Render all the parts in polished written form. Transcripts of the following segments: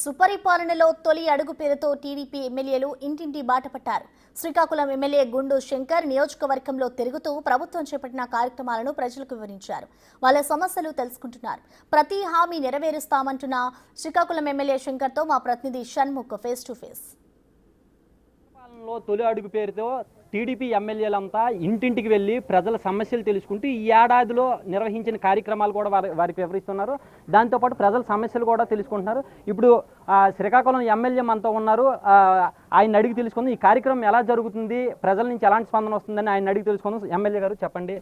సుపరిపాలనలో తొలి అడుగు పేరుతో టీడీపీ ఎమ్మెల్యేలు ఇంటింటి బాట పట్టారు. శ్రీకాకుళం ఎమ్మెల్యే గుండు శంకర్ నియోజకవర్గంలో తిరుగుతూ ప్రభుత్వం చేపట్టిన కార్యక్రమాలను ప్రజలకు వివరించారు. వాళ్ళ సమస్యలు తెలుసుకుంటున్నారు. ప్రతి హామీ నెరవేరుస్తామంటున్న శ్రీకాకుళం ఎమ్మెల్యే శంకర్తో మా ప్రతినిధి షణ్ముఖ్ ఫేస్ టు ఫేస్. తొలి అడుగు పేరుతో టీడీపీ ఎమ్మెల్యేలంతా ఇంటింటికి వెళ్ళి ప్రజల సమస్యలు తెలుసుకుంటూ ఈ ఏడాదిలో నిర్వహించిన కార్యక్రమాలు కూడా వారికి వివరిస్తున్నారు. దాంతోపాటు ప్రజల సమస్యలు కూడా తెలుసుకుంటున్నారు. ఇప్పుడు శ్రీకాకుళం ఎమ్మెల్యే మనతో ఉన్నారు. ఆయన అడిగి తెలుసుకుందాం ఈ కార్యక్రమం ఎలా జరుగుతుంది, ప్రజల నుంచి ఎలాంటి స్పందన వస్తుందని ఆయన అడిగి తెలుసుకుందాం. ఎమ్మెల్యే గారు చెప్పండి,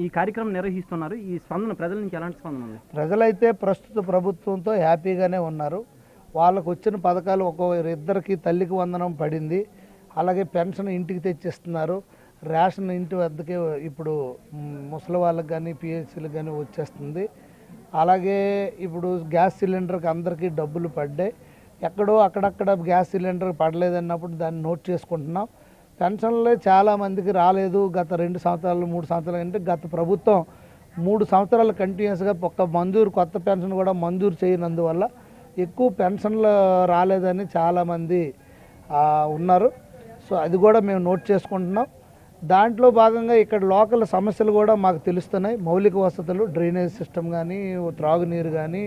ఈ కార్యక్రమం నిర్వహిస్తున్నారు, ఈ స్పందన ప్రజల నుంచి ఎలాంటి స్పందన ఉంది? ప్రజలైతే ప్రస్తుత ప్రభుత్వంతో హ్యాపీగానే ఉన్నారు. వాళ్ళకు వచ్చిన పథకాలు ఇద్దరికి తల్లికి వందనం పడింది. అలాగే పెన్షన్ ఇంటికి తెచ్చిస్తున్నారు. రేషన్ ఇంటి వద్దకే ఇప్పుడు ముసలి వాళ్ళకి కానీ పిహెచ్సీలకు కానీ వచ్చేస్తుంది. అలాగే ఇప్పుడు గ్యాస్ సిలిండర్కి అందరికీ డబ్బులు పడ్డాయి. ఎక్కడో అక్కడక్కడ గ్యాస్ సిలిండర్ పడలేదన్నప్పుడు దాన్ని నోట్ చేసుకుంటున్నాం. పెన్షన్లే చాలామందికి రాలేదు. గత 2 సంవత్సరాలు 3 సంవత్సరాలు అంటే గత ప్రభుత్వం 3 సంవత్సరాలు కంటిన్యూస్గా కొత్త పెన్షన్ కూడా మంజూరు చేయనందువల్ల ఎక్కువ పెన్షన్లు రాలేదని చాలామంది ఉన్నారు. సో అది కూడా మేము నోట్ చేసుకుంటున్నాం. దాంట్లో భాగంగా ఇక్కడ లోకల్ సమస్యలు కూడా మాకు తెలుస్తున్నాయి. మౌలిక వసతులు, డ్రైనేజ్ సిస్టమ్ కానీ, త్రాగునీరు కానీ,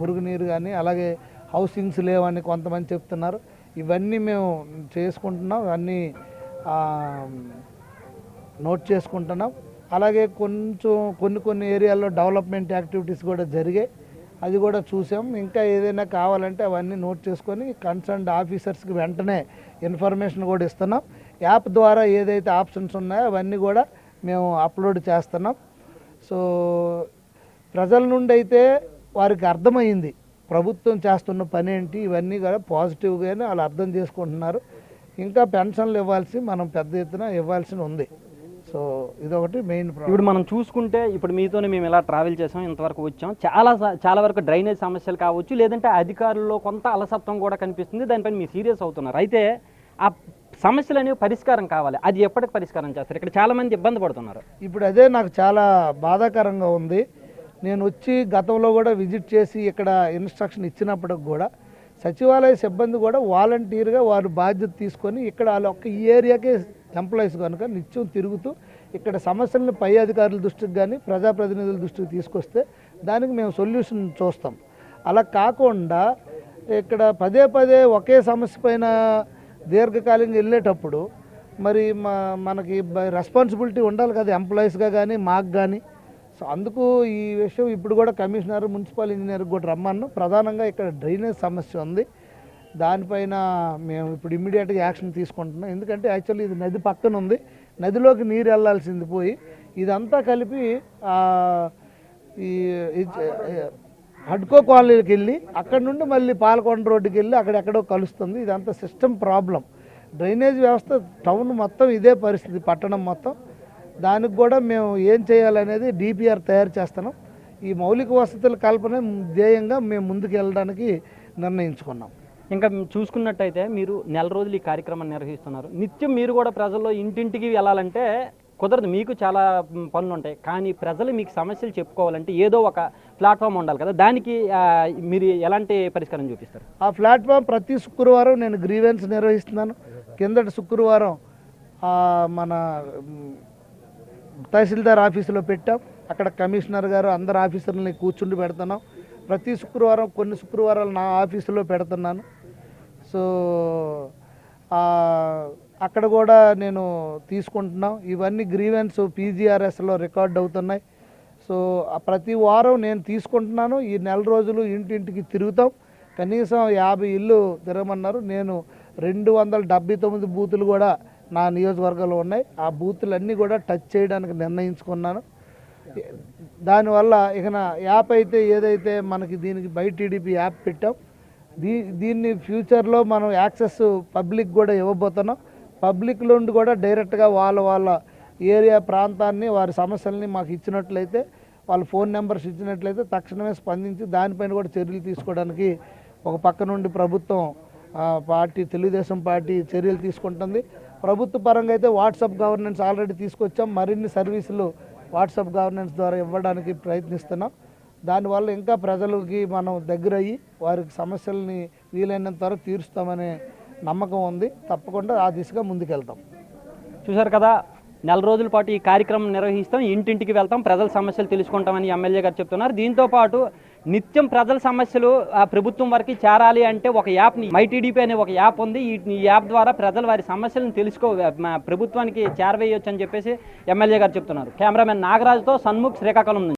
మురుగునీరు కానీ, అలాగే హౌసింగ్స్ లేవని కొంతమంది చెప్తున్నారు. ఇవన్నీ మేము చేసుకుంటున్నాం, ఇవన్నీ నోట్ చేసుకుంటున్నాం. అలాగే కొన్ని ఏరియాల్లో డెవలప్మెంట్ యాక్టివిటీస్ కూడా జరిగాయి, అది కూడా చూసాం. ఇంకా ఏదైనా కావాలంటే అవన్నీ నోట్ చేసుకొని కన్సర్న్డ్ ఆఫీసర్స్కి వెంటనే ఇన్ఫర్మేషన్ కూడా ఇస్తున్నాం. యాప్ ద్వారా ఏదైతే ఆప్షన్స్ ఉన్నాయో అవన్నీ కూడా మేము అప్లోడ్ చేస్తున్నాం. సో ప్రజల నుండి అయితే వారికి అర్థమైంది ప్రభుత్వం చేస్తున్న పని ఏంటి, ఇవన్నీ కూడా పాజిటివ్గానే వాళ్ళు అర్థం చేసుకుంటున్నారు. ఇంకా పెన్షన్లు మనం పెద్ద ఎత్తున ఇవ్వాల్సి ఉంది. సో ఇదొకటి మెయిన్ ప్రాబ్లం. ఇప్పుడు మనం చూసుకుంటే ఇప్పుడు మీతోనే మేము ఎలా ట్రావెల్ చేసాం, ఇంతవరకు వచ్చాం. చాలా వరకు డ్రైనేజ్ సమస్యలు కావచ్చు, లేదంటే అధికారుల్లో కొంత అలసత్వం కూడా కనిపిస్తుంది. దానిపైన మీరు సీరియస్ అవుతున్నారు. అయితే ఆ సమస్యలు అనేవి పరిష్కారం కావాలి. అది ఎప్పటికి పరిష్కారం చేస్తారు? ఇక్కడ చాలామంది ఇబ్బంది పడుతున్నారు. ఇప్పుడు అదే నాకు చాలా బాధాకరంగా ఉంది. నేను వచ్చి గతంలో కూడా విజిట్ చేసి ఇక్కడ ఇన్స్ట్రక్షన్ ఇచ్చినప్పటికి కూడా సచివాలయ సిబ్బంది కూడా వాలంటీర్గా వారు బాధ్యత తీసుకొని ఇక్కడ వాళ్ళ ఒక్క ఈ ఏరియాకే ఎంప్లాయీస్ కనుక నిత్యం తిరుగుతూ ఇక్కడ సమస్యలను పై అధికారుల దృష్టికి కానీ ప్రజాప్రతినిధుల దృష్టికి తీసుకొస్తే దానికి మేము సొల్యూషన్ చూస్తాం. అలా కాకుండా ఇక్కడ పదే ఒకే సమస్య పైన దీర్ఘకాలంగా వెళ్ళేటప్పుడు మరి మనకి రెస్పాన్సిబిలిటీ ఉండాలి కదా ఎంప్లాయీస్గా కానీ మాకు కానీ. సో అందుకు ఈ విషయం ఇప్పుడు కూడా కమిషనర్, మున్సిపల్ ఇంజనీర్ కూడా రమ్మను. ప్రధానంగా ఇక్కడ డ్రైనేజ్ సమస్య ఉంది, దానిపైన మేము ఇప్పుడు ఇమ్మీడియట్గా యాక్షన్ తీసుకుంటున్నాం. ఎందుకంటే యాక్చువల్లీ ఇది నది పక్కన ఉంది, నదిలోకి నీరు వెళ్ళాల్సింది పోయి ఇదంతా కలిపి ఈ హడ్కో కాలనీకి వెళ్ళి అక్కడ నుండి మళ్ళీ పాలకొండ రోడ్డుకి వెళ్ళి అక్కడెక్కడో కలుస్తుంది. ఇదంతా సిస్టమ్ ప్రాబ్లం. డ్రైనేజ్ వ్యవస్థ టౌన్ మొత్తం ఇదే పరిస్థితి, పట్టణం మొత్తం. దానికి కూడా మేము ఏం చేయాలనేది డిపిఆర్ తయారు చేస్తున్నాం. ఈ మౌలిక వసతుల కల్పన ధ్యేయంగా మేము ముందుకు వెళ్ళడానికి నిర్ణయించుకున్నాం. ఇంకా చూసుకున్నట్టయితే మీరు నెల రోజులు ఈ కార్యక్రమాన్ని నిర్వహిస్తున్నారు. నిత్యం మీరు కూడా ప్రజల్లో ఇంటింటికి వెళ్ళాలంటే కుదరదు, మీకు చాలా పనులు ఉంటాయి. కానీ ప్రజలు మీకు సమస్యలు చెప్పుకోవాలంటే ఏదో ఒక ప్లాట్ఫామ్ ఉండాలి కదా, దానికి మీరు ఎలాంటి పరిష్కారం చూపిస్తారు? ఆ ప్లాట్ఫామ్ ప్రతి శుక్రవారం నేను గ్రీవెన్స్ నిర్వహిస్తున్నాను. కిందటి శుక్రవారం మన తహసీల్దార్ ఆఫీసులో పెట్టాం. అక్కడ కమిషనర్ గారు అందరు ఆఫీసర్లని కూర్చుండి పెడుతున్నాం. ప్రతి శుక్రవారం కొన్ని శుక్రవారాలు నా ఆఫీసులో పెడుతున్నాను. సో అక్కడ కూడా నేను తీసుకుంటున్నాం. ఇవన్నీ గ్రీవెన్స్ పీజీఆర్ఎస్లో రికార్డ్ అవుతున్నాయి. సో ప్రతి వారం నేను తీసుకుంటున్నాను. ఈ నెల రోజులు ఇంటింటికి తిరుగుతాం. కనీసం 50 ఇళ్ళు తిరగమన్నారు. నేను 279 బూతులు కూడా నా నియోజకవర్గంలో ఉన్నాయి. ఆ బూతులన్నీ కూడా టచ్ చేయడానికి నిర్ణయించుకున్నాను. దానివల్ల ఇక యాప్ అయితే ఏదైతే మనకి దీనికి బై టీడీపీ యాప్ పెట్టాం, దీన్ని ఫ్యూచర్లో మనం యాక్సెస్ పబ్లిక్ కూడా ఇవ్వబోతున్నాం. పబ్లిక్ నుండి కూడా డైరెక్ట్గా వాళ్ళ ఏరియా ప్రాంతాన్ని వారి సమస్యల్ని మాకు ఇచ్చినట్లయితే, వాళ్ళ ఫోన్ నెంబర్స్ ఇచ్చినట్లయితే తక్షణమే స్పందించి దానిపైన కూడా చర్యలు తీసుకోవడానికి ఒక పక్క నుండి ప్రభుత్వం తెలుగుదేశం పార్టీ చర్యలు తీసుకుంటుంది. ప్రభుత్వ పరంగా అయితే వాట్సాప్ గవర్నెన్స్ ఆల్రెడీ తీసుకొచ్చాం. మరిన్ని సర్వీసులు వాట్సాప్ గవర్నెన్స్ ద్వారా ఇవ్వడానికి ప్రయత్నిస్తున్నాం. దానివల్ల ఇంకా ప్రజలకి మనం దగ్గర అయ్యి వారికి సమస్యల్ని వీలైనంత వరకు తీరుస్తామనే నమ్మకం ఉంది. తప్పకుండా ఆ దిశగా ముందుకెళ్తాం. చూశారు కదా, నెల రోజుల పాటు ఈ కార్యక్రమం నిర్వహిస్తాం, ఇంటింటికి వెళ్తాం, ప్రజల సమస్యలు తెలుసుకుంటామని ఎమ్మెల్యే గారు చెప్తున్నారు. దీంతో పాటు నిత్యం ప్రజల సమస్యలు ఆ ప్రభుత్వం వరకు చేరాలి అంటే ఒక యాప్ని మైటీడీపీ అనే ఒక యాప్ ఉంది. ఈ యాప్ ద్వారా ప్రజలు వారి సమస్యలను ప్రభుత్వానికి చేరవేయొచ్చు అని చెప్పేసి ఎమ్మెల్యే గారు చెప్తున్నారు. కెమెరామెన్ నాగరాజుతో సన్ముఖ్, శ్రీకాకుళం నుంచి.